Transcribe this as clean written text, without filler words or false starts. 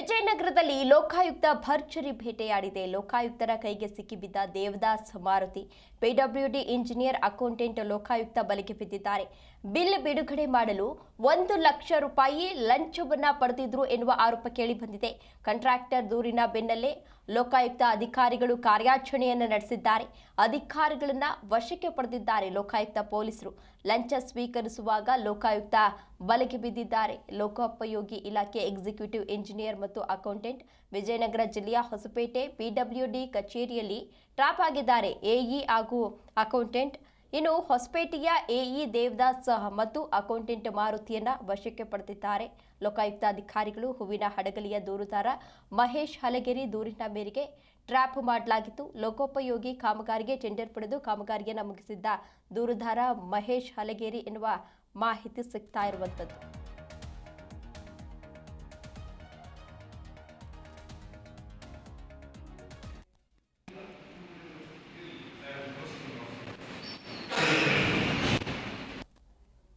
ವಿಜಯನಗರದಲ್ಲಿ ಲೋಕಾಯುಕ್ತ ಭರ್ಜರಿ ಬೇಟೆಯಾಡಿದೆ. ಲೋಕಾಯುಕ್ತರ ಕೈಗೆ ಸಿಕ್ಕಿಬಿದ್ದ Devadas Maruti PWD engineer accountant ಲೋಕಾಯುಕ್ತ ಬಲೆಗೆ ಬಿದ್ದಿದ್ದಾರೆ. ಬಿಲ್ ಬಿಡುಗಡೆ ಮಾಡಲು 1 ಲಕ್ಷ ರೂಪಾಯಿ ಲಂಚವನ್ನ ಪಡೆದಿದ್ರು ಎನ್ನುವ ಆರೋಪ ಕೇಳಿ ಬಂದಿದೆ. ಕಾಂಟ್ರಾಕ್ಟರ್ ದೂರಿನ ಬೆನ್ನಲ್ಲೇ ಲೋಕಾಯುಕ್ತ ಅಧಿಕಾರಿಗಳು ಕಾರ್ಯಾಚರಣೆಯನ್ನು ನಡೆಸಿದ್ದಾರೆ. ಅಧಿಕಾರಿಗಳನ್ನ ವಶಕ್ಕೆ ಪಡೆದಿದ್ದಾರೆ ಲೋಕಾಯುಕ್ತ ಪೊಲೀಸರು. ಲಂಚ ಸ್ವೀಕರಿಸುವಾಗ ಲೋಕಾಯುಕ್ತ ಬಲೆಗೆ ಬಿದ್ದಿದ್ದಾರೆ. ಲೋಕೋಪಯೋಗಿ ಇಲಾಖೆ ಎಕ್ಸಿಕ್ಯೂಟಿವ್ ಇಂಜಿನಿಯರ್ ಮತ್ತು ಅಕೌಂಟೆಂಟ್ ವಿಜಯನಗರ ಜಿಲ್ಲೆಯ ಹೊಸಪೇಟೆ ಪಿಡಬ್ಲ್ಯೂಡಿ ಕಚೇರಿಯಲ್ಲಿ ಟ್ರಾಪ್ ಆಗಿದ್ದಾರೆ ಎಇ ಹಾಗೂ ಅಕೌಂಟೆಂಟ್. ಇನ್ನು ಹೊಸಪೇಟೆಯ ಎಇ ದೇವದಾಸ್ ಮತ್ತು ಅಕೌಂಟೆಂಟ್ ಮಾರುತಿಯನ್ನ ವಶಕ್ಕೆ ಪಡೆದಿದ್ದಾರೆ. ಲೋಕಾಯುಕ್ತ ಅಧಿಕಾರಿಗಳು ಹೂವಿನ ಹಡಗಲಿಯ ದೂರುದಾರ ಮಹೇಶ್ ಹಲಗೇರಿ ದೂರಿನ ಮೇರೆಗೆ ಟ್ರ್ಯಾಪ್ ಮಾಡಲಾಗಿತ್ತು. ಲೋಕೋಪಯೋಗಿ ಕಾಮಗಾರಿಗೆ ಟೆಂಡರ್ ಪಡೆದು ಕಾಮಗಾರಿಯನ್ನು ಮುಗಿಸಿದ್ದ ದೂರುದಾರ ಮಹೇಶ್ ಹಲಗೇರಿ ಎನ್ನುವ ಮಾಹಿತಿ ಸಿಗ್ತಾ ಇರುವಂತದ್ದು.